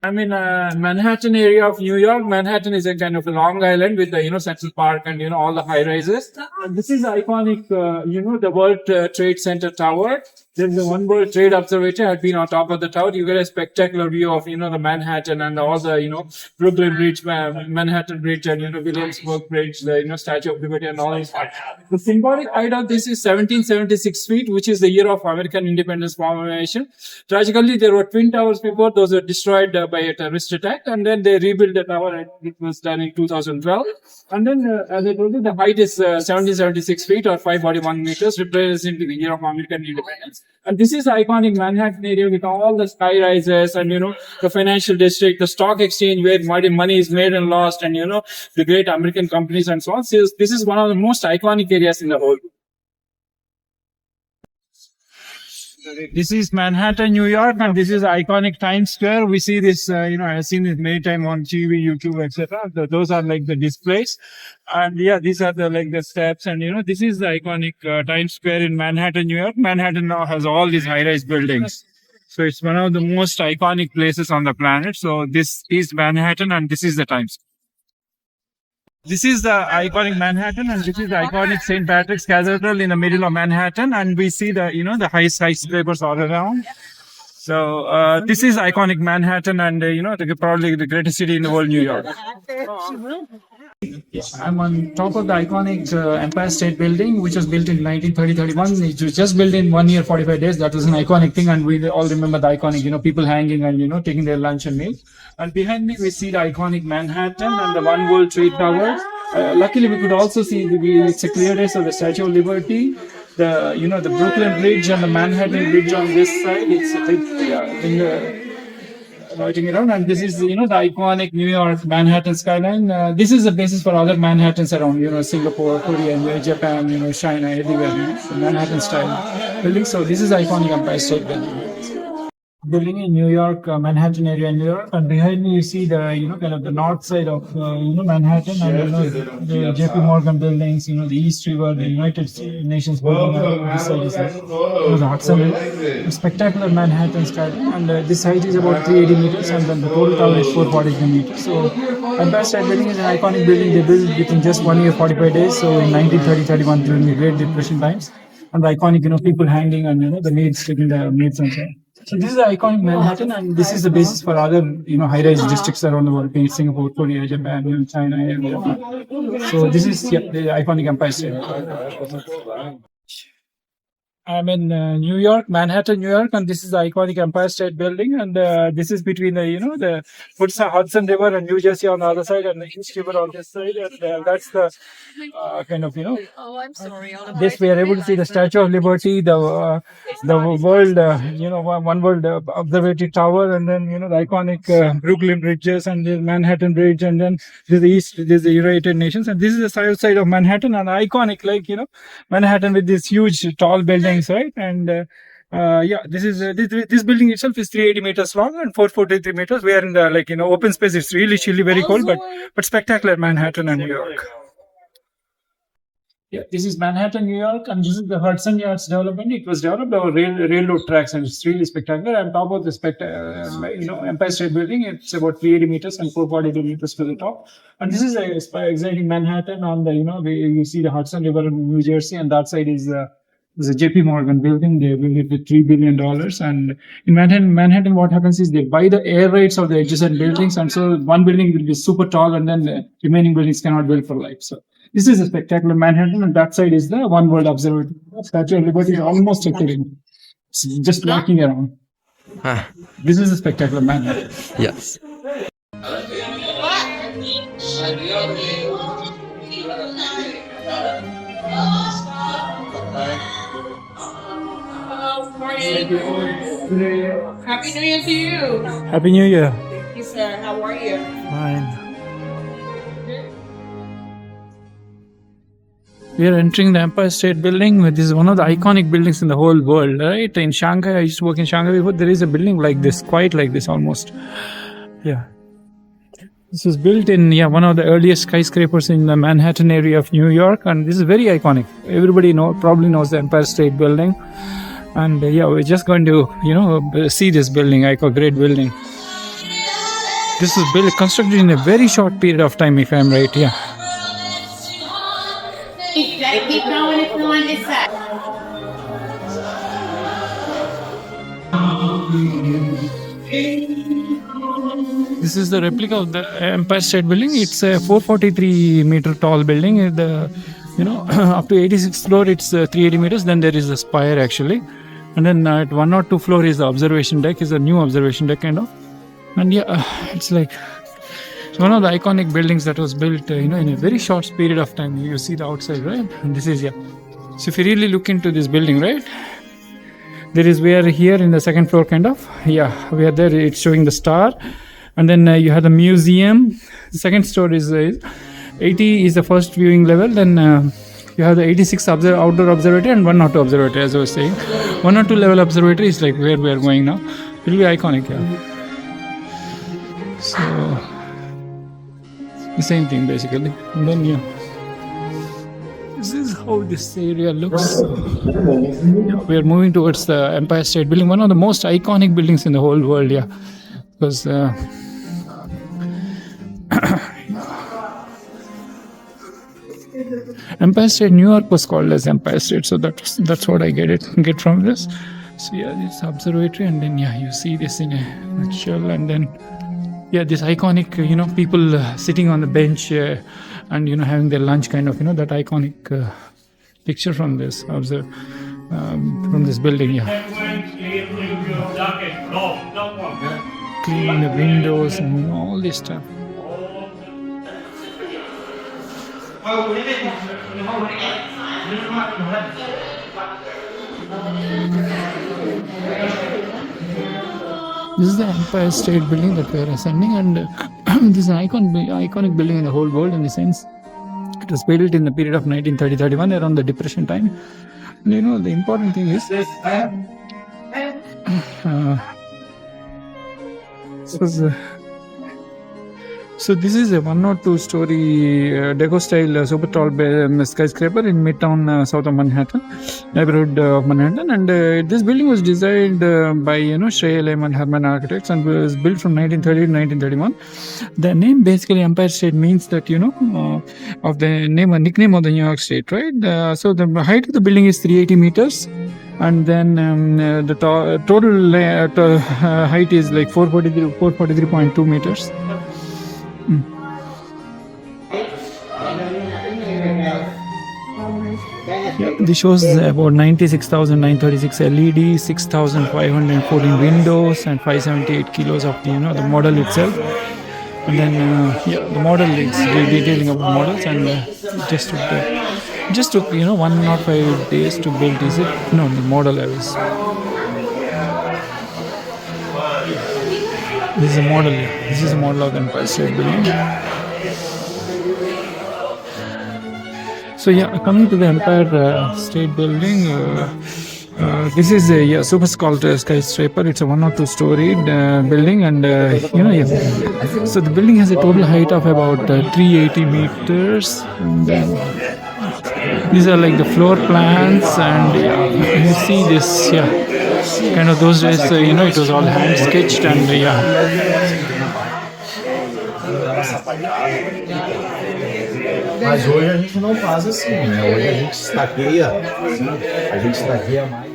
I'm in Manhattan area of New York. Manhattan is a kind of a Long Island with the Central Park and all the high rises. And this is iconic, the World Trade Center Tower. There's the One World Trade Observatory. I've been on top of the tower. You get a spectacular view of the Manhattan and all the Brooklyn Bridge, Manhattan Bridge, and Williamsburg Bridge, the Statue of Liberty, and all this. The symbolic height of this is 1776 feet, which is the year of American independence formation. Tragically, there were twin towers before; those were destroyed by a terrorist attack, and then they rebuilt the tower. And it was done in 2012. And then, as I told you, the height is 1776 feet or 541 meters, representing the year of American independence. And this is the iconic Manhattan area with all the sky rises and, the financial district, the stock exchange where money is made and lost, and, the great American companies and so on. So this is one of the most iconic areas in the whole. This is Manhattan, New York, and this is iconic Times Square. We see this, I've seen it many times on TV, YouTube, etc. Those are like the displays. And these are the steps. And, this is the iconic Times Square in Manhattan, New York. Manhattan now has all these high-rise buildings. So it's one of the most iconic places on the planet. So this is Manhattan, and this is the Times Square. This is the iconic Manhattan, and this is the iconic St. Patrick's Cathedral in the middle of Manhattan, and we see the the high skyscrapers all around. So this is iconic Manhattan, and probably the greatest city in the world, New York. I'm on top of the iconic Empire State Building, which was built in 1930-31. It was just built in 1 year, 45 days. That was an iconic thing, and we all remember the iconic, people hanging and, taking their lunch and meal. And behind me, we see the iconic Manhattan and the One World Trade Tower. Luckily, we could also see it's a clear day, so the Statue of Liberty, the Brooklyn Bridge and the Manhattan Bridge on this side. It's lighting around, and this is the iconic New York Manhattan skyline. This is the basis for other Manhattans around Singapore, Korea, Japan, China, everywhere. So Manhattan style building. So this is the iconic Empire State Building in New York, Manhattan area in New York, and behind me you see the kind of the north side of Manhattan, and the JP Morgan buildings, the East River, the United Nations building. This side is the Hudson River. A spectacular Manhattan style, and this height is about 380 meters, and then the total tower is 443 meters. So Empire State Building is an iconic building they built within just 1 year, 45 days. So in 1930-31 during the Great Depression times, and the iconic people hanging and the maids taking the maids and so on. So this is the iconic Manhattan, and this is the basis for other, high-rise districts around the world, being Singapore, Korea, Japan, China, everywhere. So this is the iconic Empire State. I'm in New York, Manhattan, New York, and this is the iconic Empire State Building, and this is between the Hudson River and New Jersey on the other side, and the East River on this side, and that's the kind of Oh, I'm sorry. this we are able to see the Statue of Liberty, the world, One World Observatory Tower, and then the iconic Brooklyn bridges, and the Manhattan Bridge, and then there's the United Nations, and this is the south side of Manhattan, and iconic Manhattan with these huge tall buildings. Right, and this is this building itself is 380 meters long and 443 meters. We are in the open space. It's really chilly, very cold, but spectacular Manhattan and New York. Yeah, this is Manhattan, New York, and this is the Hudson Yards development. It was developed over railroad tracks, and it's really spectacular. On top of the Empire State Building, it's about 380 meters and 442 meters to the top. And this is exciting Manhattan on the you see the Hudson River in New Jersey, and that side is there's a JP Morgan building. They built it with $3 billion. And in Manhattan, what happens is they buy the air rights of the adjacent buildings. And so one building will be super tall, and then the remaining buildings cannot build for life. So this is a spectacular Manhattan. And that side is the One World Observatory. Statue of Liberty is almost appearing. It's just walking around. This is a spectacular Manhattan. Yes. Happy New Year to you. Happy New Year. Thank you, sir. How are you? Fine. We are entering the Empire State Building. This is one of the iconic buildings in the whole world, right? In Shanghai, I used to work in Shanghai before. There is a building like this, quite like this almost. Yeah. This was built in one of the earliest skyscrapers in the Manhattan area of New York, and this is very iconic. Everybody probably knows the Empire State Building, and we're just going to see this building, great building. This is built, constructed in a very short period of time, if I'm right. Yeah. Keep going if you want this side. This is the replica of the Empire State Building. It's a 443 meter tall building. Up to 86th floor, it's 380 meters. Then there is a spire actually, and then at 1 or 2 floor is the observation deck. Is a new observation deck kind of, and it's like one of the iconic buildings that was built, in a very short period of time. You see the outside, right? And this is So if you really look into this building, right? We are here in the second floor kind of. We are there. It's showing the star. And then you have the museum. The second story is 80 is the first viewing level. Then you have the 86 outdoor observatory and 1 or 2 observatory, as I was saying. 1 or 2 level observatory is like where we are going now. It will be iconic, So the same thing basically. And then this is how this area looks. We are moving towards the Empire State Building, one of the most iconic buildings in the whole world. Because Empire State, New York was called as Empire State, so that's what I get from this. So this observatory, and then you see this in a nutshell, and then this iconic, people sitting on the bench and having their lunch, kind of, that iconic picture from this from this building. Cleaning the windows and all this stuff. This is the Empire State Building that we are ascending, and this is an iconic building in the whole world in the sense it was built in the period of 1930-31, around the Depression time. And, the important thing is so this is a 1 or 2 story deco style super tall skyscraper in Midtown, south of Manhattan, neighborhood of Manhattan. And this building was designed by Shreya Lehman Herman Architects and was built from 1930 to 1931. The name basically Empire State means that of the nickname of the New York State, right? So the height of the building is 380 meters. And then the total height is like 443.2 meters. This shows about 96,936 LED, 6,514 windows, and 578 kilos of the model itself. And then the model is detailing of the models, and just took 105 days to build. Is it? No, the model I was. This is a model. This is a model of the Empire State Building. So coming to the Empire State Building, this is a super skyscraper. It's a 1 or 2 story building, and so the building has a total height of about 380 meters. And these are like the floor plans, and you see this, kind of those days, it was all hand sketched, and Mas hoje a gente não faz assim, né? Hoje a gente estaqueia mais.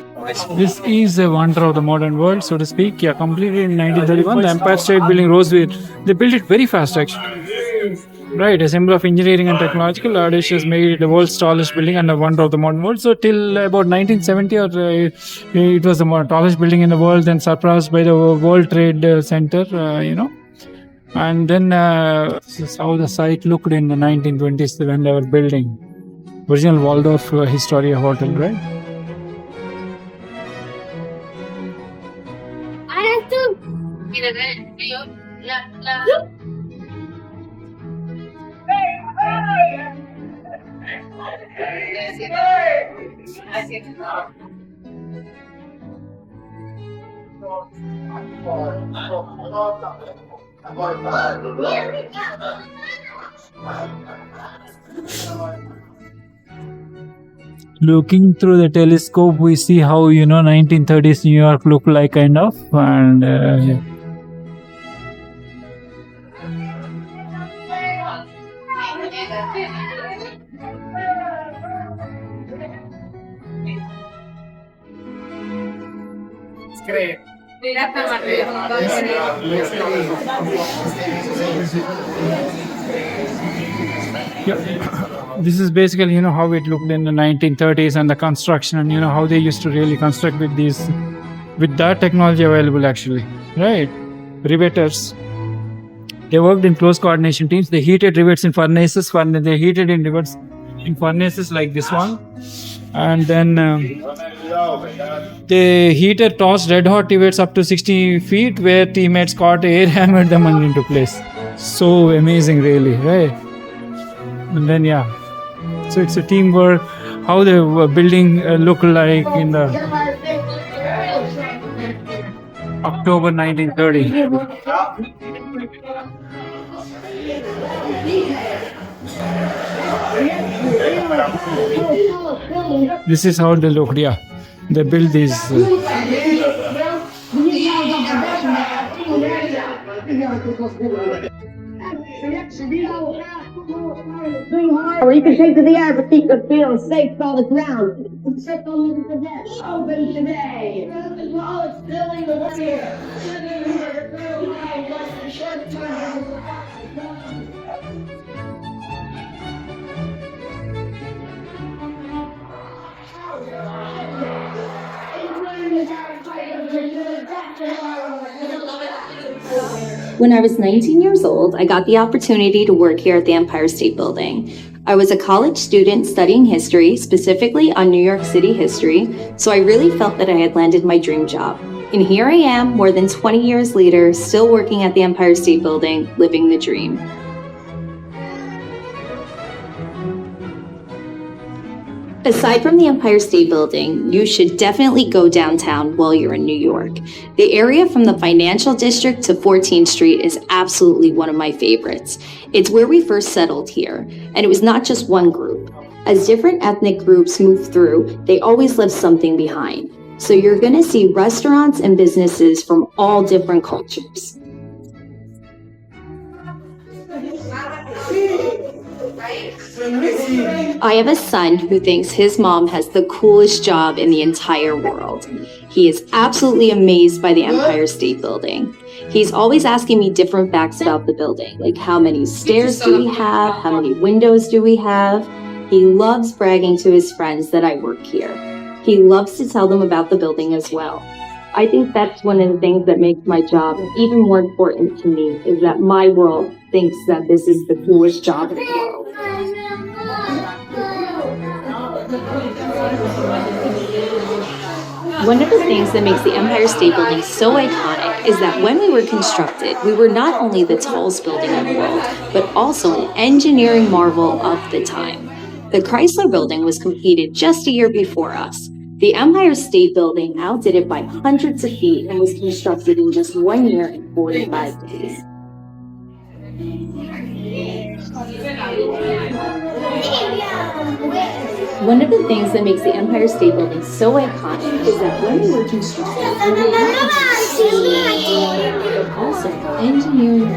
This is a wonder of the modern world, so to speak. Completed in 1931. The Empire State Building rose with. They built it very fast, actually. Right, a symbol of engineering and technological audacious made it the world's tallest building and a wonder of the modern world. So till about 1970, it was the tallest building in the world, then surpassed by the World Trade Center. And then this is how the site looked in the 1920s when they were building. Original Waldorf Astoria Hotel, right? I have to. Looking through the telescope, we see how 1930s New York looked like, kind of, and Yeah. This is basically, how it looked in the 1930s and the construction and, how they used to really construct with that technology available actually. Right. Riveters. They worked in close coordination teams. They heated rivets in furnaces. They heated in rivets in furnaces like this one. And then they heated tossed red hot rivets up to 60 feet where teammates caught air, hammered them into place. So amazing, really, right? And then, so it's a teamwork. How the building look like in the October 1930. This is how they looked. Yeah, they built these. Or you can take to the air, but keep the field safe on the ground. Open today. While it's still in the here. When I was 19 years old, I got the opportunity to work here at the Empire State Building. I was a college student studying history, specifically on New York City history, so I really felt that I had landed my dream job. And here I am, more than 20 years later, still working at the Empire State Building, living the dream. Aside from the Empire State Building, you should definitely go downtown while you're in New York. The area from the Financial District to 14th Street is absolutely one of my favorites. It's where we first settled here, and it was not just one group. As different ethnic groups move through, they always left something behind. So you're going to see restaurants and businesses from all different cultures. I have a son who thinks his mom has the coolest job in the entire world. He is absolutely amazed by the Empire State Building. He's always asking me different facts about the building, like how many stairs do we have, how many windows do we have. He loves bragging to his friends that I work here. He loves to tell them about the building as well. I think that's one of the things that makes my job even more important to me, is that my world thinks that this is the coolest job in the world. One of the things that makes the Empire State Building so iconic is that when we were constructed, we were not only the tallest building in the world, but also an engineering marvel of the time. The Chrysler Building was completed just a year before us. The Empire State Building outdid it by hundreds of feet and was constructed in just 1 year and 45 days. One of the things that makes the Empire State Building so iconic is that when we were constructed, we were but also engineering.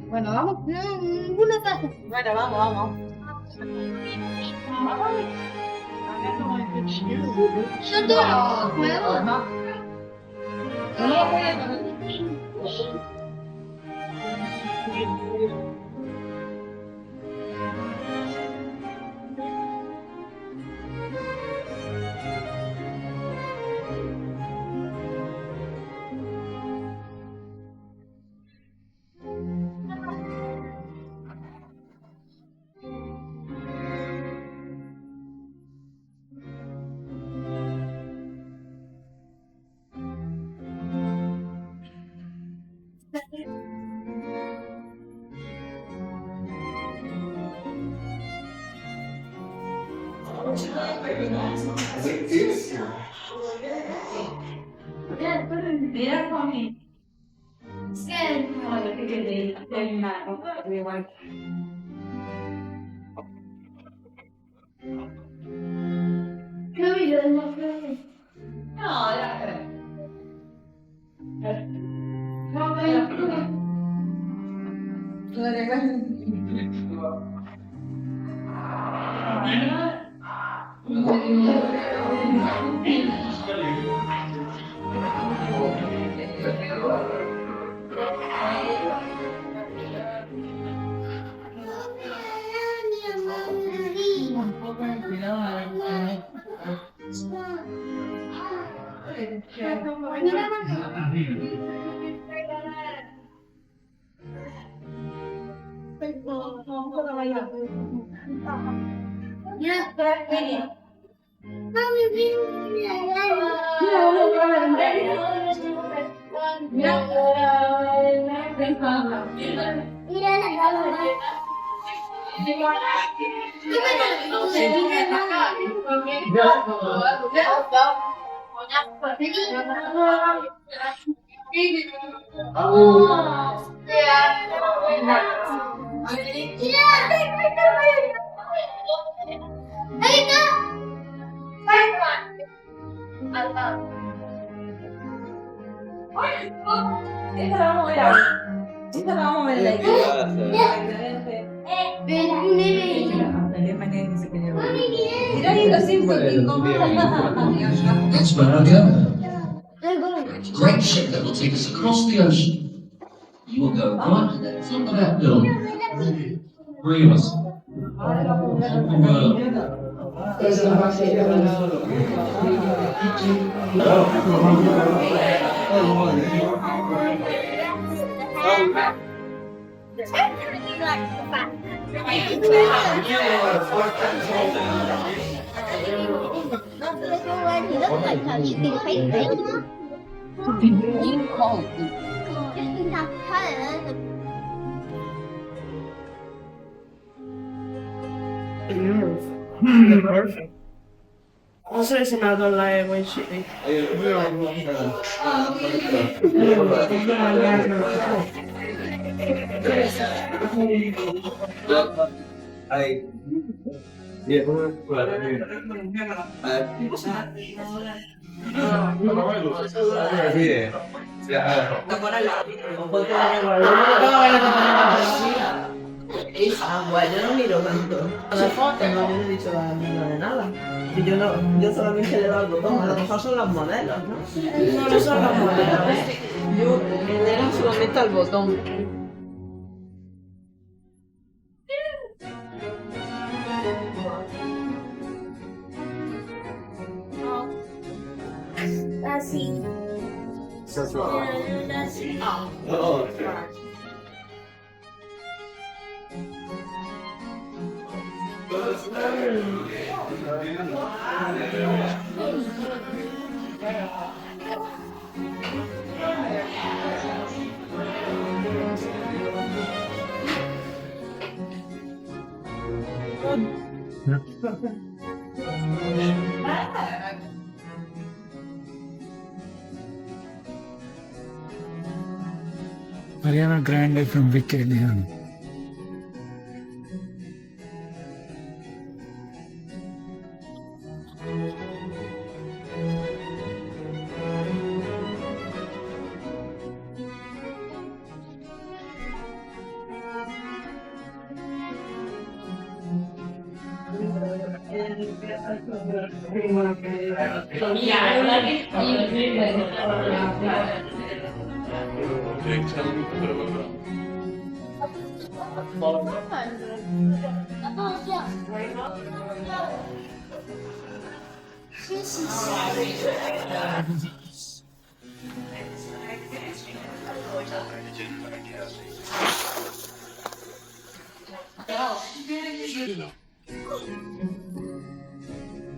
Bueno, vamos. Una taza. Bueno, vamos. Yo todo. ¿Puedo? That's where I go. Great ship that will take us across the ocean. You will go right to the top of that building. Three of us. Perfect. Ho selezionato la Winchili. Yo no miro tanto. Las fotos no me he dicho a mí no de nada. Y yo solamente le doy al botón, a lo mejor son los modelos, ¿no? No son los modelos. Yo le doy solamente al botón. Así. Ariana Grande from Wicked, yeah.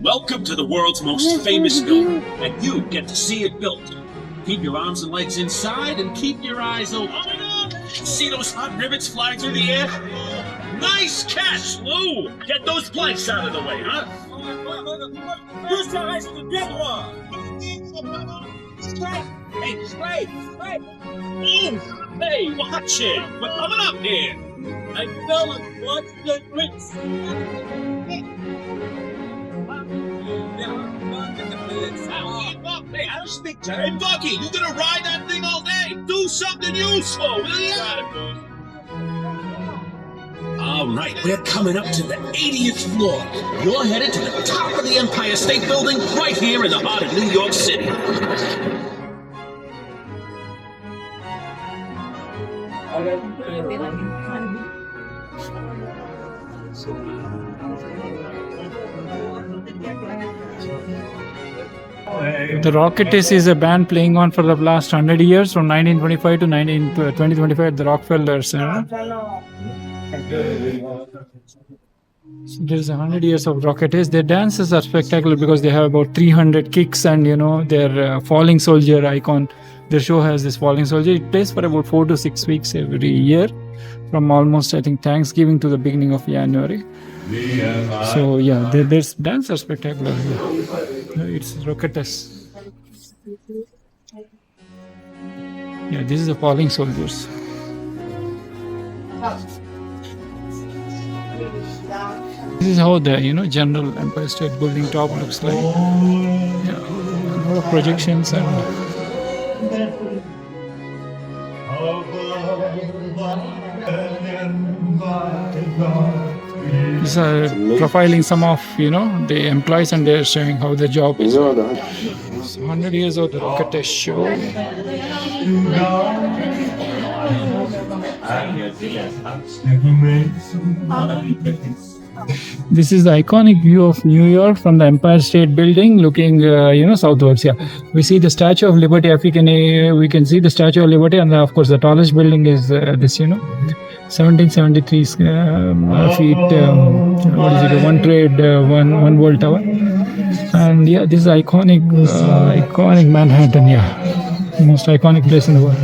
Welcome to the world's most famous building, and you get to see it built. Keep your arms and legs inside and keep your eyes open. See those hot rivets flying through the air? Nice catch, Lou! Get those planks out of the way, huh? Use your eyes together! Straight! Hey, straight! Straight! Oh, hey, watch it! We're coming up here! I fell and watched the bricks! Hey, I don't speak to Hey, Bucky, you gonna ride that thing all day? Do something useful, will you? All right, we're coming up to the 80th floor. You're headed to the top of the Empire State Building right here in the heart of New York City. The Rockettes is a band playing on for the last 100 years, from 1925 to 2025 at the Rockefeller Center. So there's 100 years of Rockettes. Their dances are spectacular because they have about 300 kicks, and their falling soldier icon. Their show has this falling soldier. It plays for about 4 to 6 weeks every year, from almost Thanksgiving to the beginning of January. So yeah, their dance are spectacular. It's Rockettes. Yeah, this is the falling soldiers. This is how the general Empire State Building top looks like. Yeah, a lot of projections and. These are profiling some of the employees, and they're showing how their job is. It's 100 years of the Rockettes show. This is the iconic view of New York from the Empire State Building, looking southwards. Yeah, we see the Statue of Liberty. If we can see the Statue of Liberty, and of course the tallest building is this 1773 feet. What is it? One trade, one world tower. And yeah, this is iconic Manhattan. Yeah, most iconic place in the world.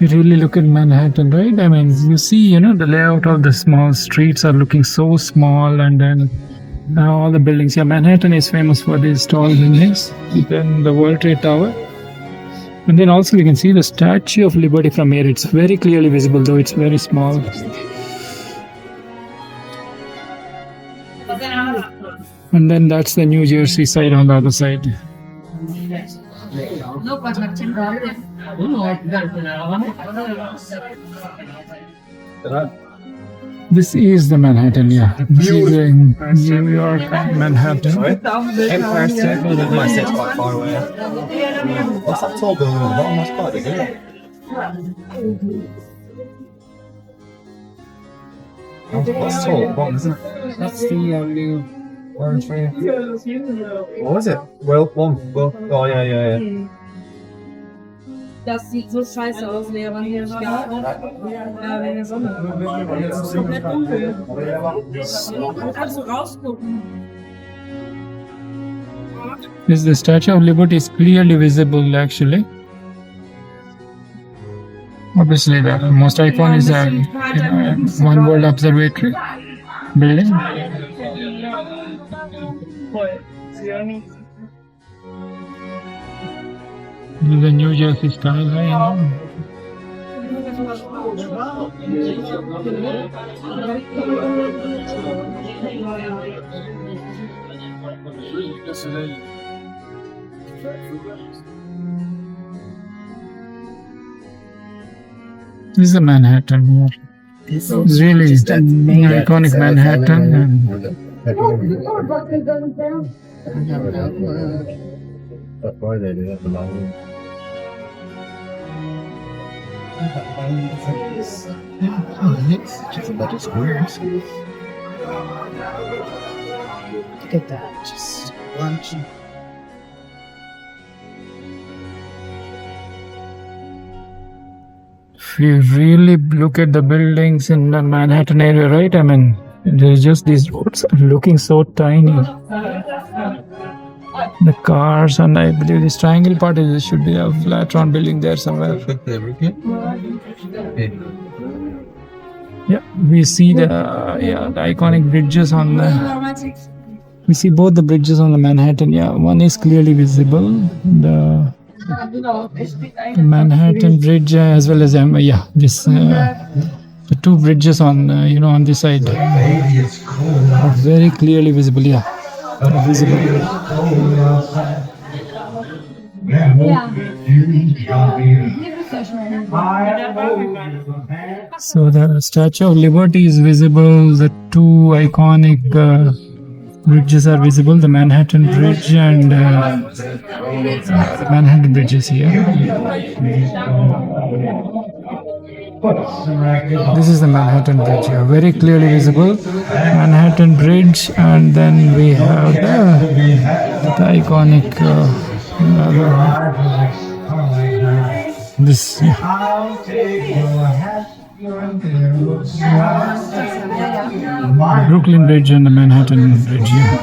If you really look at Manhattan, right? I mean, you see, the layout of the small streets are looking so small, and then all the buildings. Yeah, Manhattan is famous for these tall buildings. Then the World Trade Tower. And then also you can see the Statue of Liberty from here. It's very clearly visible, though it's very small. And then that's the New Jersey side on the other side. This is the Manhattan, yeah. This is in New York, Manhattan. Empire State Building might sit quite far away. What's that tall building on the bottom? That's quite big, isn't it? That's tall, bottom, isn't it? That's the new Orange tree. What was it? Well, oh yeah. Das sieht so scheiße aus, Lehrer. Hier ist gar wenn die Sonne das ist komplett dunkel. Dann kannst du rausgucken. This the Statue of Liberty is clearly visible, actually. Obviously, the most icon is One World Observatory building. This is the New Jersey skyline. This is the Manhattan here. This It's really iconic Manhattan. And That's why they do it alone. It's just a bunch of squares. Look at that. Just lunching. if you really look at the buildings in the Manhattan area, right? I mean, there's just these roads are looking so tiny. The cars, and I believe this triangle part is should be a flat round building there somewhere. Yeah, we see the iconic bridges on the. We see both the bridges on the Manhattan. Yeah, one is clearly visible. The Manhattan Bridge as well as this the two bridges on on this side are very clearly visible. Yeah, visible. So the Statue of Liberty is visible. The two iconic bridges are visible. The Manhattan Bridge and the Manhattan Bridge is here. This is the Manhattan Bridge here, very clearly visible. Manhattan Bridge, and then we have the iconic this. The Brooklyn Bridge and the Manhattan Bridge here.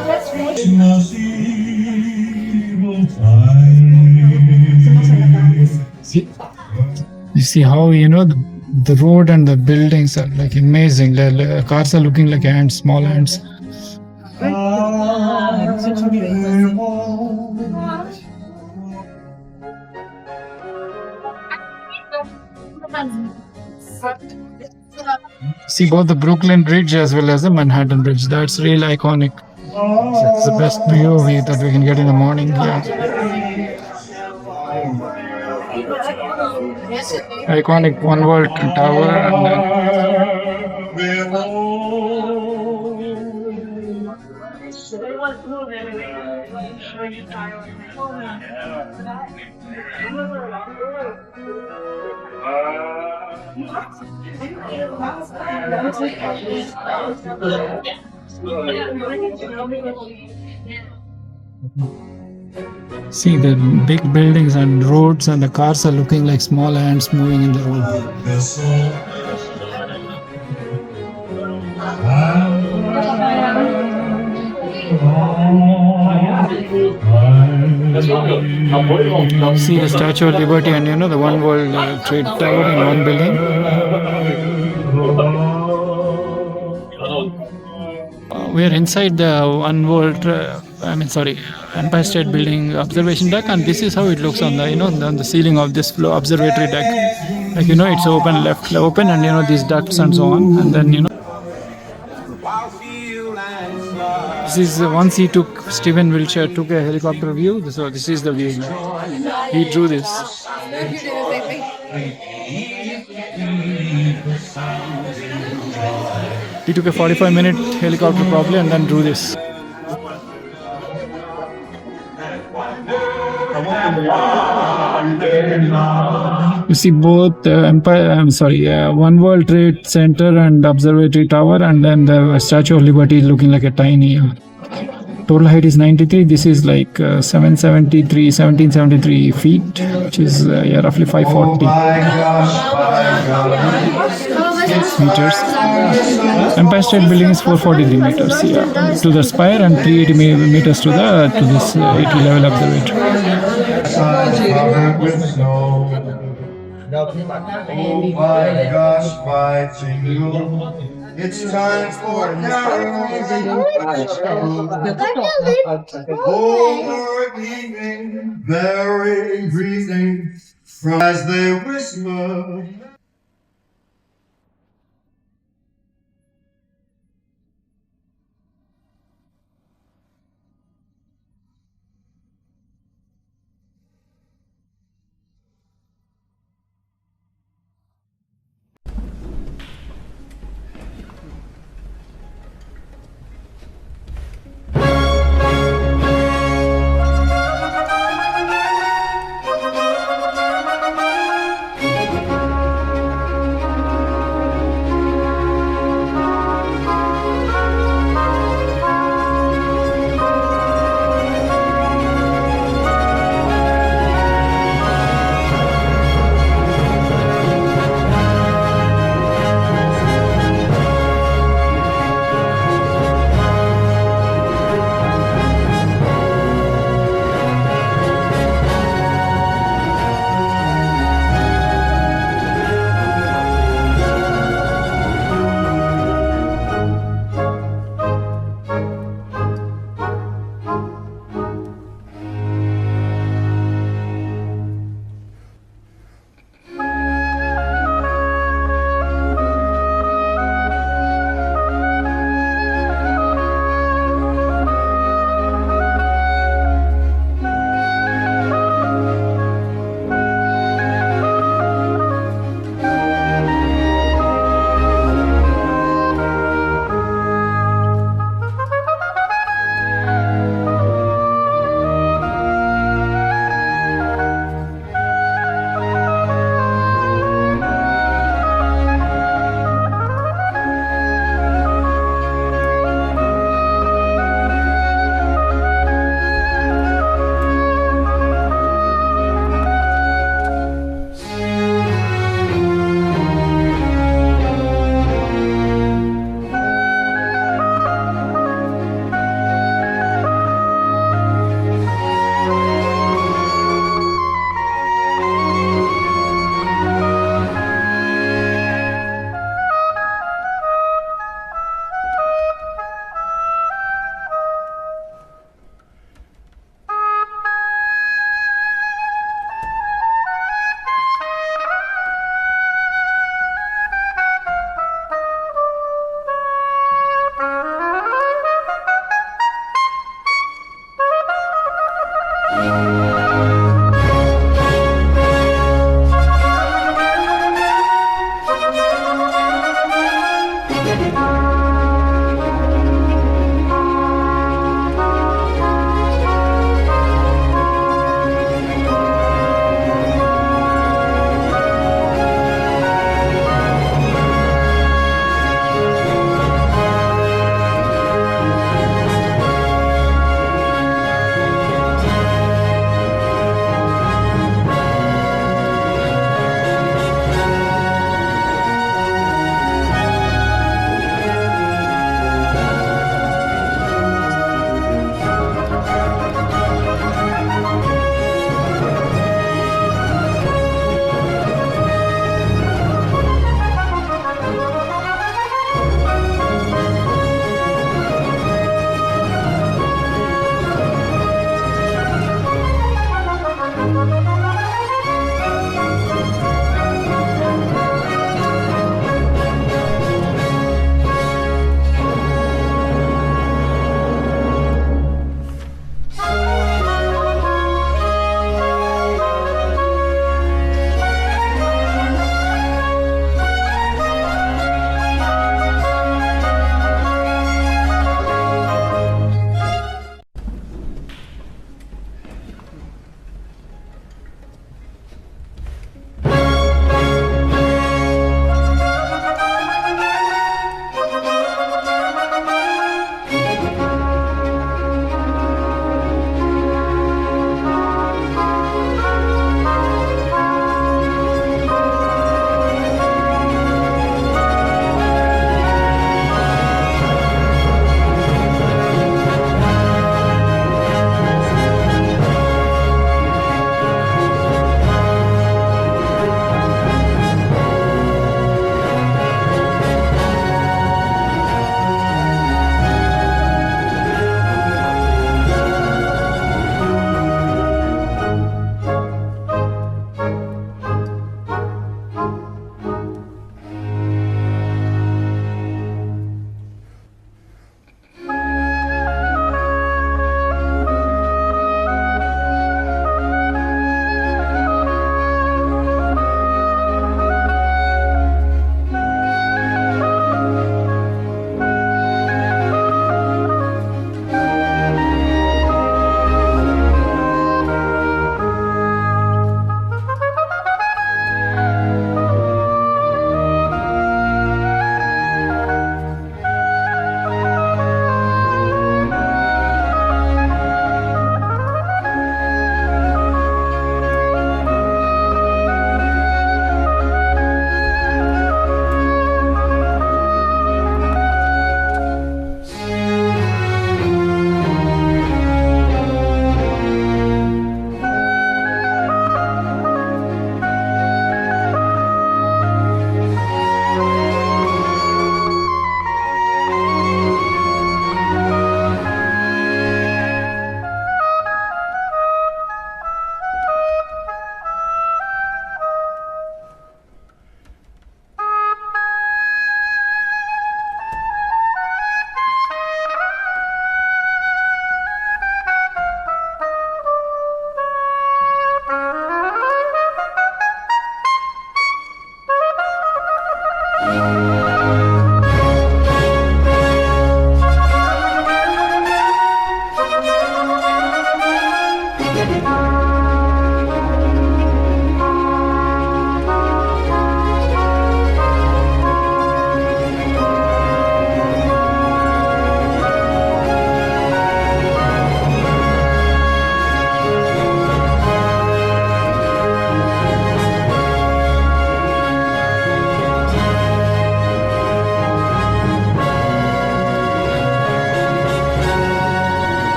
You see how the road and the buildings are like amazing. The cars are looking like ants, small ants. See both the Brooklyn Bridge as well as the Manhattan Bridge. That's real iconic. It's the best view that we can get in the morning. Yeah. Iconic One World Tower. See the big buildings and roads, and the cars are looking like small ants moving in the road. See the Statue of Liberty and the One World Trade Tower in one building. We are inside the One World, Empire State Building observation deck, and this is how it looks on the on the ceiling of this observatory deck. Like it's open, left open, and these ducts and so on, and then this is once Stephen Wiltshire took a helicopter view. So this is the view. He drew this. He took a 45-minute helicopter probably and then drew this. You see both One World Trade Center and Observatory Tower, and then the Statue of Liberty is looking like a tiny. Total height is 93. This is like 1773 feet, which is roughly 540 meters. Empire State Building is 443 meters to the spire, and 380 meters to this 80 level observatory. Oh my gosh, my jingle. It's time for overeating, very breathing, as they whisper.